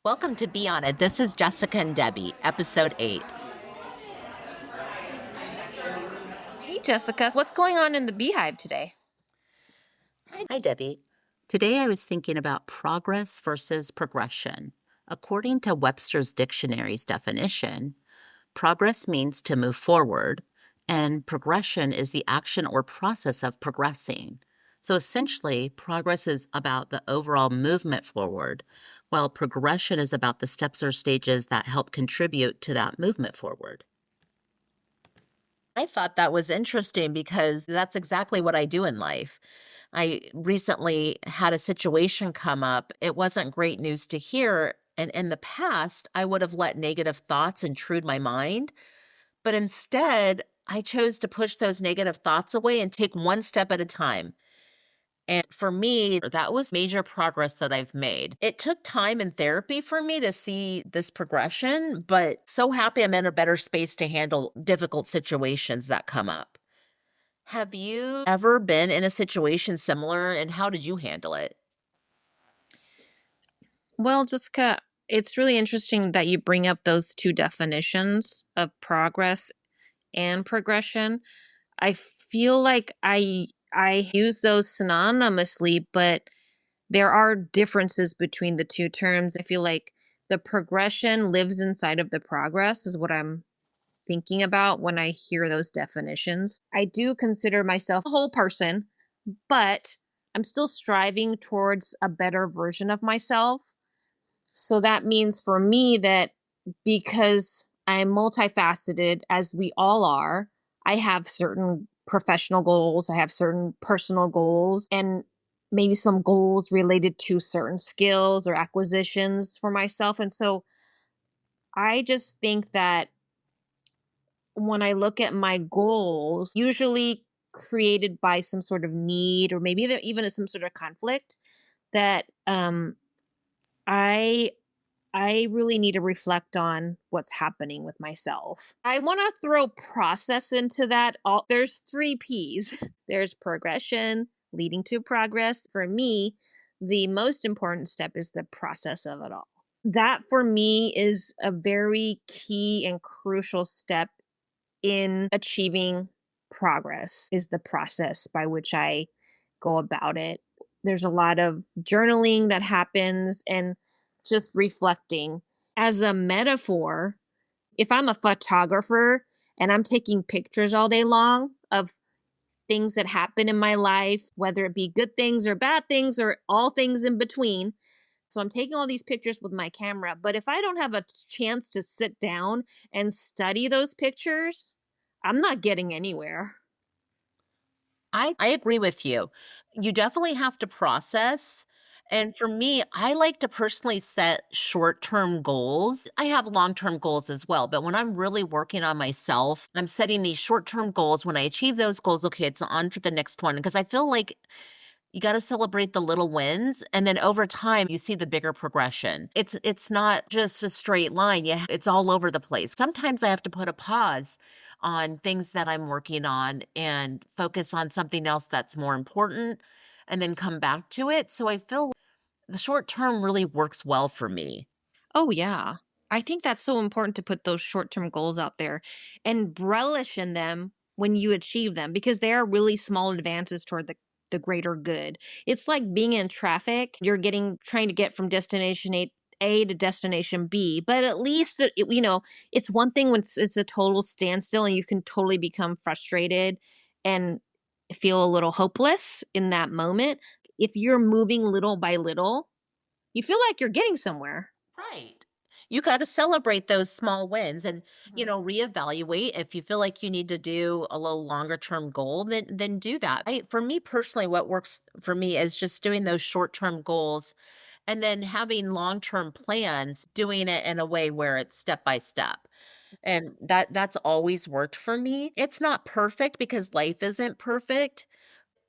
Welcome to Be On It. This is Jessica and Debbie, episode 8. Hey, Jessica, what's going on in the Beehive today? Hi, Debbie. Today I was thinking about progress versus progression. According to Webster's Dictionary's definition, progress means to move forward, and progression is the action or process of progressing. So essentially, progress is about the overall movement forward, while progression is about the steps or stages that help contribute to that movement forward. I thought that was interesting because that's exactly what I do in life. I recently had a situation come up. It wasn't great news to hear. And in the past, I would have let negative thoughts intrude my mind. But instead, I chose to push those negative thoughts away and take one step at a time. And for me, that was major progress that I've made. It took time and therapy for me to see this progression, but so happy I'm in a better space to handle difficult situations that come up. Have you ever been in a situation similar and how did you handle it? Well, Jessica, it's really interesting that you bring up those two definitions of progress and progression. I feel like I use those synonymously, but there are differences between the two terms. I feel like the progression lives inside of the progress is what I'm thinking about when I hear those definitions. I do consider myself a whole person, but I'm still striving towards a better version of myself. So that means for me that because I'm multifaceted, as we all are, I have certain professional goals, I have certain personal goals, and maybe some goals related to certain skills or acquisitions for myself. And so I just think that when I look at my goals, usually created by some sort of need or maybe there even is some sort of conflict that I I really need to reflect on what's happening with myself. I want to throw process into that. There's 3 P's. There's progression, leading to progress. For me, the most important step is the process of it all. That for me is a very key and crucial step in achieving progress is the process by which I go about it. There's a lot of journaling that happens and just reflecting. As a metaphor, if I'm a photographer and I'm taking pictures all day long of things that happen in my life, whether it be good things or bad things or all things in between. So I'm taking all these pictures with my camera. But if I don't have a chance to sit down and study those pictures, I'm not getting anywhere. I agree with you. You definitely have to process. And for me, I like to personally set short term goals. I have long term goals as well. But when I'm really working on myself, I'm setting these short term goals. When I achieve those goals, okay, it's on for the next one. Because I feel like you got to celebrate the little wins and then over time you see the bigger progression. It's not just a straight line. Yeah, it's all over the place. Sometimes I have to put a pause on things that I'm working on and focus on something else that's more important and then come back to it. So I feel the short term really works well for me. Oh, yeah. I think that's so important to put those short term goals out there and relish in them when you achieve them because they are really small advances toward the greater good. It's like being in traffic. You're trying to get from destination A to destination B, but at least, it's one thing when it's a total standstill and you can totally become frustrated and feel a little hopeless in that moment. If you're moving little by little, you feel like you're getting somewhere. Right. You got to celebrate those small wins and, Mhm. reevaluate if you feel like you need to do a little longer term goal, then do that. For me personally, what works for me is just doing those short-term goals and then having long-term plans, doing it in a way where it's step by step. And that's always worked for me. It's not perfect because life isn't perfect,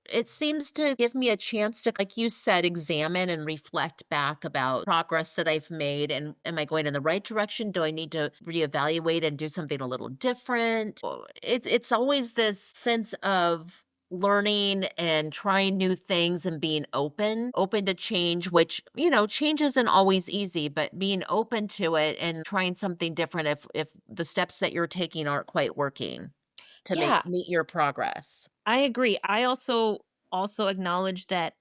it seems to give me a chance to, like you said, examine and reflect back about progress that I've made. And am I going in the right direction? Do I need to reevaluate and do something a little different? It's always this sense of learning and trying new things and being open to change, which, change isn't always easy, but being open to it and trying something different if the steps that you're taking aren't quite working to Yeah, meet your progress. I agree. I also acknowledge that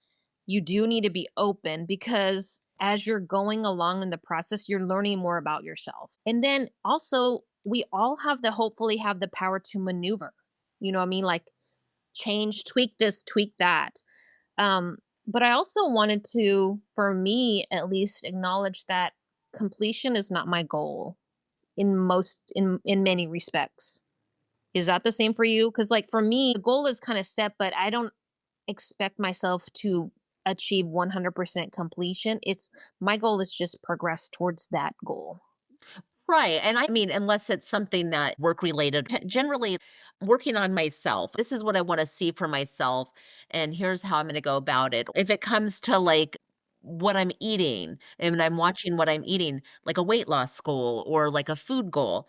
you do need to be open because as you're going along in the process, you're learning more about yourself. And then also we all have the hopefully have the power to maneuver. You know what I mean? Like change, tweak this, tweak that. But I also wanted to, for me at least, acknowledge that completion is not my goal in many respects. Is that the same for you? Because like for me, the goal is kind of set, but I don't expect myself to achieve 100% completion. It's my goal is just progress towards that goal. Right. And I mean, unless it's something that work related, generally working on myself, this is what I want to see for myself. And here's how I'm going to go about it. If it comes to like what I'm eating and I'm watching what I'm eating, like a weight loss goal or like a food goal,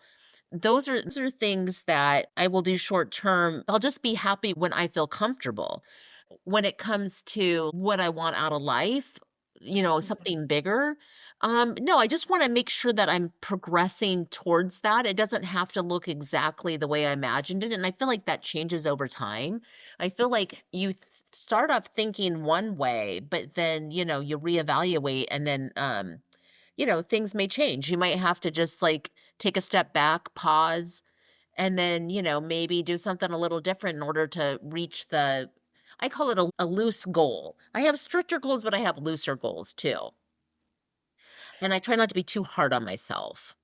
those are things that I will do short term. I'll just be happy when I feel comfortable. When it comes to what I want out of life, Mhm. something bigger, no, I just want to make sure that I'm progressing towards that. It doesn't have to look exactly the way I imagined it. And I feel like that changes over time. I feel like you start off thinking one way, but then, you reevaluate and then, things may change. You might have to just like take a step back, pause, and then, maybe do something a little different in order to reach I call it a loose goal. I have stricter goals, but I have looser goals too. And I try not to be too hard on myself.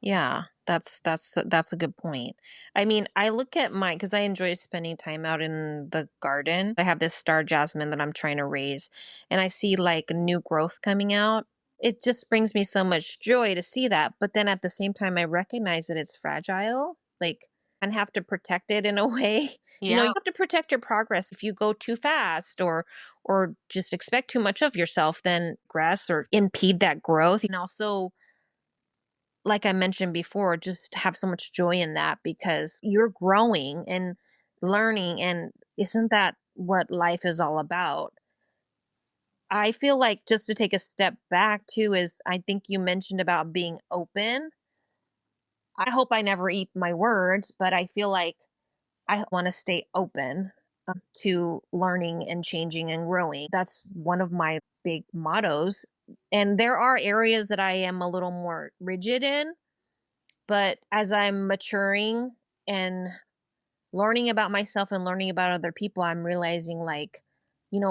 Yeah, that's a good point. I mean, I look at my because I enjoy spending time out in the garden. I have this star jasmine that I'm trying to raise, and I see like new growth coming out. It just brings me so much joy to see that. But then at the same time, I recognize that it's fragile, like, and have to protect it in a way. You Yeah. have to protect your progress. If you go too fast or just expect too much of yourself, then grass or impede that growth. And also like I mentioned before, just have so much joy in that because you're growing and learning. And isn't that what life is all about? I feel like just to take a step back too, is I think you mentioned about being open. I hope I never eat my words, but I feel like I want to stay open to learning and changing and growing. That's one of my big mottos. And there are areas that I am a little more rigid in. But as I'm maturing and learning about myself and learning about other people, I'm realizing like,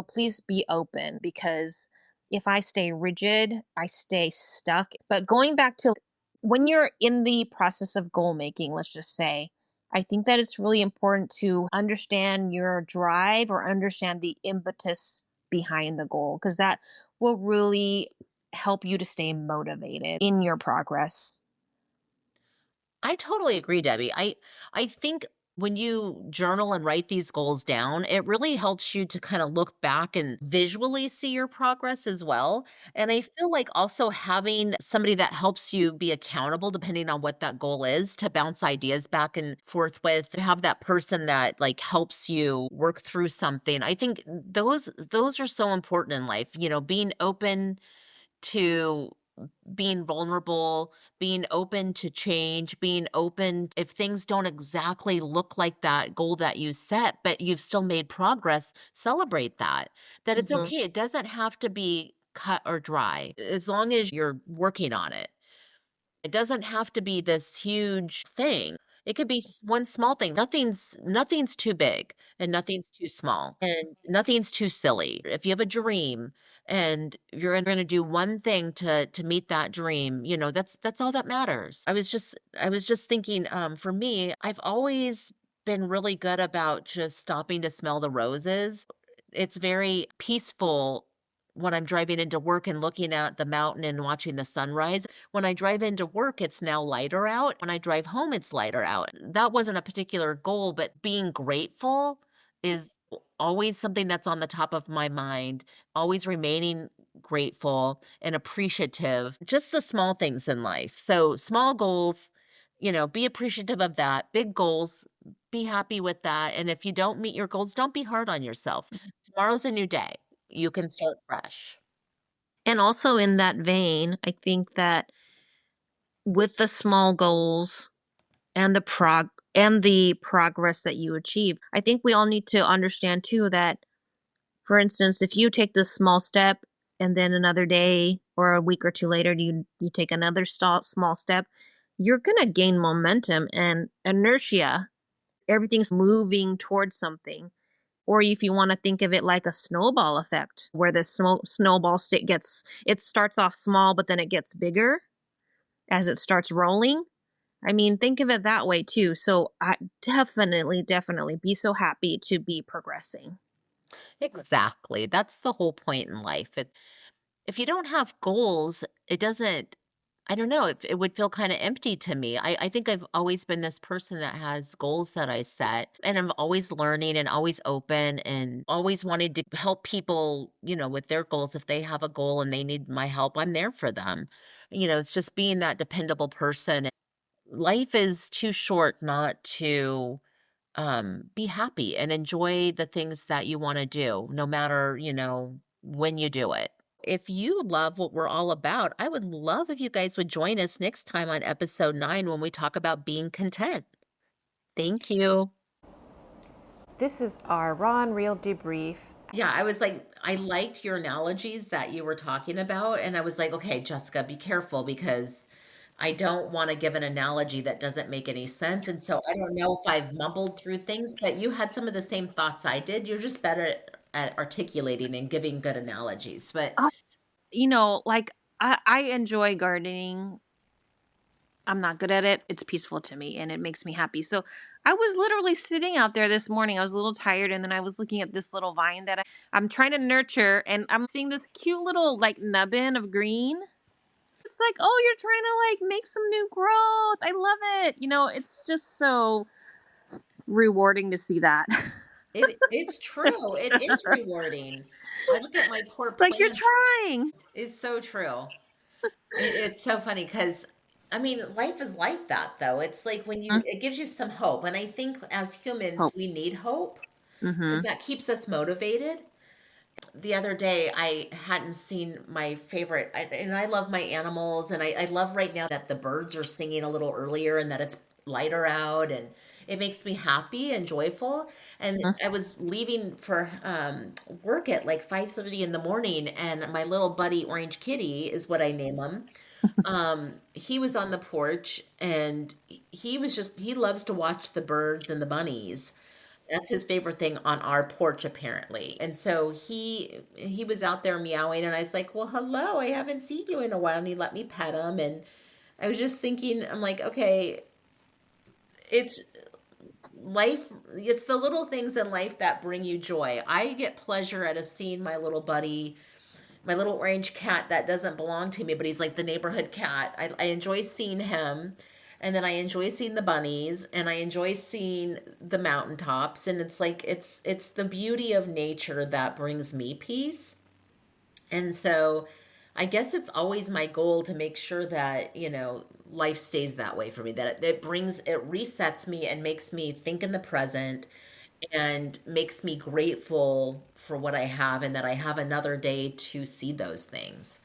please be open because if I stay rigid, I stay stuck. But going back to when you're in the process of goal making, let's just say, I think that it's really important to understand your drive or understand the impetus behind the goal because that will really help you to stay motivated in your progress. I totally agree, Debbie. I think when you journal and write these goals down, it really helps you to kind of look back and visually see your progress as well. And I feel like also having somebody that helps you be accountable depending on what that goal is to bounce ideas back and forth with, to have that person that like helps you work through something. I think those are so important in life, being open to being vulnerable, being open to change, being open if things don't exactly look like that goal that you set, but you've still made progress, celebrate that. That it's Mhm. okay. It doesn't have to be cut or dry as long as you're working on it. It doesn't have to be this huge thing. It could be one small thing. Nothing's too big and nothing's too small and nothing's too silly. If you have a dream and you're going to do one thing to meet that dream, that's all that matters. I was just thinking for me, I've always been really good about just stopping to smell the roses. It's very peaceful when I'm driving into work and looking at the mountain and watching the sunrise. When I drive into work, it's now lighter out. When I drive home, it's lighter out. That wasn't a particular goal, but being grateful is always something that's on the top of my mind, always remaining grateful and appreciative, just the small things in life. So, small goals, be appreciative of that. Big goals, be happy with that. And if you don't meet your goals, don't be hard on yourself. Tomorrow's a new day. You can start fresh. And also in that vein, I think that with the small goals and the progress that you achieve, I think we all need to understand too that, for instance, if you take this small step and then another day or a week or two later you take another small step, you're going to gain momentum and inertia. Everything's moving towards something. Or if you want to think of it like a snowball effect, where the snowball stick it starts off small, but then it gets bigger as it starts rolling. I mean, think of it that way too. So I definitely be so happy to be progressing. Exactly. That's the whole point in life. If you don't have goals, it doesn't, I don't know, it would feel kind of empty to me. I think I've always been this person that has goals that I set, and I'm always learning and always open and always wanted to help people, with their goals. If they have a goal and they need my help, I'm there for them. It's just being that dependable person. Life is too short not to be happy and enjoy the things that you want to do, no matter, when you do it. If you love what we're all about, I would love if you guys would join us next time on episode 9 when we talk about being content. Thank you. This is our raw and real debrief. Yeah, I was like, I liked your analogies that you were talking about. And I was like, okay, Jessica, be careful because I don't want to give an analogy that doesn't make any sense. And so I don't know if I've mumbled through things, but you had some of the same thoughts I did. You're just better at articulating and giving good analogies. But Like I enjoy gardening. I'm not good at it. It's peaceful to me and it makes me happy. So I was literally sitting out there this morning. I was a little tired and then I was looking at this little vine that I'm trying to nurture and I'm seeing this cute little like nubbin of green. It's like, oh, you're trying to like make some new growth. I love it. It's just so rewarding to see that. it's true. It is rewarding. I look at my poor It's like you're plant. trying. It's so true. It's so funny because I mean, life is like that though. It's like it gives you some hope. And I think as humans, Hope. we need hope because Mm-hmm. that keeps us motivated. The other day, I hadn't seen my favorite, and I love my animals, and I love right now that the birds are singing a little earlier and that it's lighter out, and it makes me happy and joyful. And I was leaving for work at like 5:30 in the morning, and my little buddy Orange Kitty is what I name him. He was on the porch, and he loves to watch the birds and the bunnies. That's his favorite thing on our porch, apparently. And so he was out there meowing, and I was like, "Well, hello, I haven't seen you in a while." And he let me pet him, and I was just thinking, I'm like, okay, it's life. It's the little things in life that bring you joy. I get pleasure out of seeing my little buddy, my little orange cat that doesn't belong to me, but he's like the neighborhood cat. I enjoy seeing him. And then I enjoy seeing the bunnies and I enjoy seeing the mountaintops. And it's like it's the beauty of nature that brings me peace. And so I guess it's always my goal to make sure that, life stays that way for me, that it resets me and makes me think in the present and makes me grateful for what I have and that I have another day to see those things.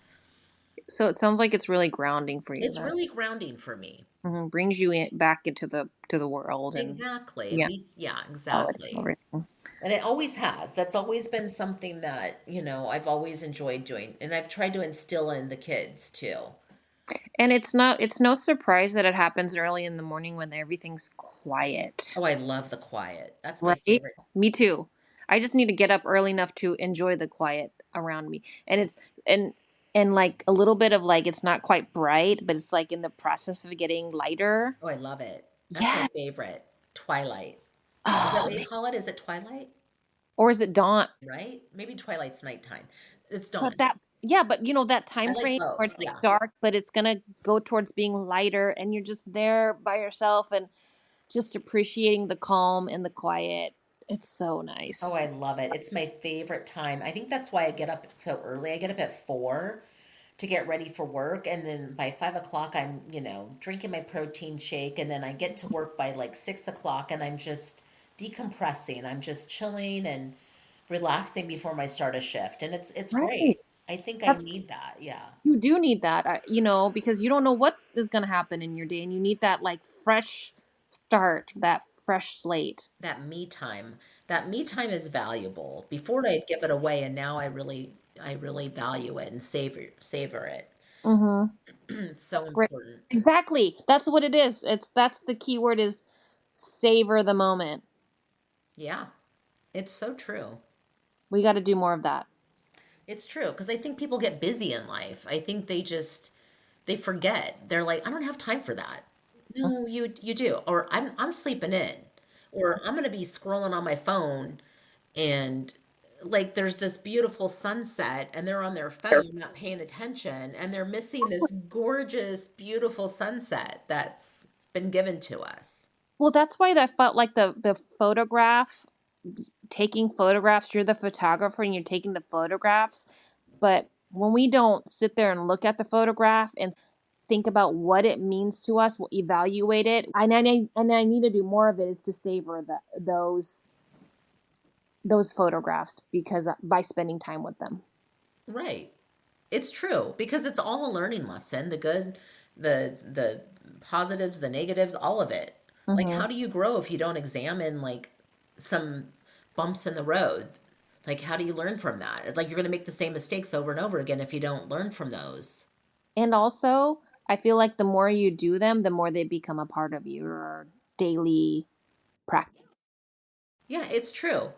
So it sounds like it's really grounding for you It's then. really grounding for me. Brings you back into the world and Exactly. yeah, Yeah, quality exactly. everything. And it always has. That's always been something that, I've always enjoyed doing. And I've tried to instill in the kids too. And it's no surprise that it happens early in the morning when everything's quiet. Oh, I love the quiet. That's my Right? favorite. Me too. I just need to get up early enough to enjoy the quiet around me. And it's and and like a little bit of like it's not quite bright, but it's like in the process of getting lighter. Oh, I love it. That's my Yeah. favorite. Twilight. Is that Oh what you man. call it? Is it twilight? Or is it dawn? Right? Maybe twilight's nighttime. It's But dawn. that yeah, but that I time like frame where both. it's like Yeah. dark, but it's gonna go towards being lighter and you're just there by yourself and just appreciating the calm and the quiet. It's so Oh, nice. I love it. It's my favorite time. I think that's why I get up so early. I get up at 4 to get ready for work. And then by 5 o'clock, I'm, drinking my protein shake. And then I get to work by like 6 o'clock and I'm just decompressing. I'm just chilling and relaxing before I start a shift. And it's Right. great. I think I That's need that. Yeah. You do need that, because you don't know what is going to happen in your day, and you need that like fresh start, that fresh slate. That me time is valuable. Before I'd give it away, and now I really value it and savor it. Mm-hmm. It's so It's great. important. Exactly. That's what it is. That's the key word is savor the moment. Yeah, it's so true. We got to do more of that. It's true because I think people get busy in life. I think they forget. They're like, I don't have time for that. No, you do. Or I'm sleeping in. Or I'm gonna be scrolling on my phone and like there's this beautiful sunset and they're on their phone not paying attention and they're missing this gorgeous, beautiful sunset that's been given to us. Well, that's why I felt like the photograph, taking photographs, you're the photographer and you're taking the photographs. But when we don't sit there and look at the photograph and think about what it means to us, we'll evaluate it. And I need to do more of it is to savor those photographs because by spending time with them. Right. It's true because it's all a learning lesson, the good, the positives, the negatives, all of it. Like Hmm. how do you grow if you don't examine like some bumps in the road? Like how do you learn from that? Like you're going to make the same mistakes over and over again if you don't learn from those. And also, I feel like the more you do them, the more they become a part of your daily practice. Yeah, it's true.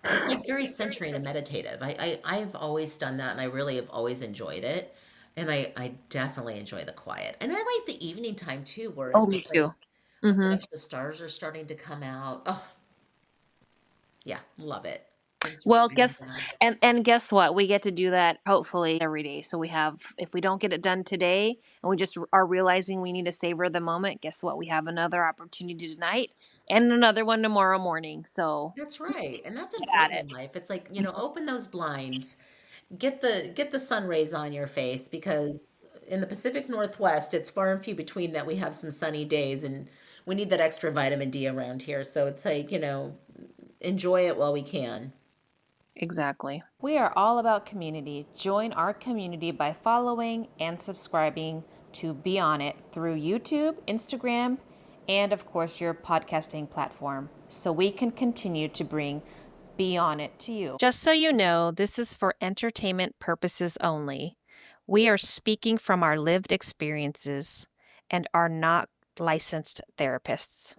It's like very centering and meditative. I've always done that and I really have always enjoyed it. And I definitely enjoy the quiet. And I like the evening time too, where Oh, it's me like, too. oh my Hmm. gosh, the stars are starting to come out. Oh, yeah, love it. Thanks for Well, bringing guess that up. and guess what? We get to do that hopefully every day. So we have, if we don't get it done today, and we just are realizing we need to savor the moment, guess what? We have another opportunity tonight and another one tomorrow morning. So That's right. And that's get at important it. in life. It's like, open those blinds, get the sun rays on your face because in the Pacific Northwest, it's far and few between that we have some sunny days and we need that extra vitamin D around here. So it's like, enjoy it while we can. Exactly. We are all about community. Join our community by following and subscribing to Be On It through YouTube, Instagram, and of course your podcasting platform so we can continue to bring Be On It to you. Just so you know, this is for entertainment purposes only. We are speaking from our lived experiences and are not licensed therapists.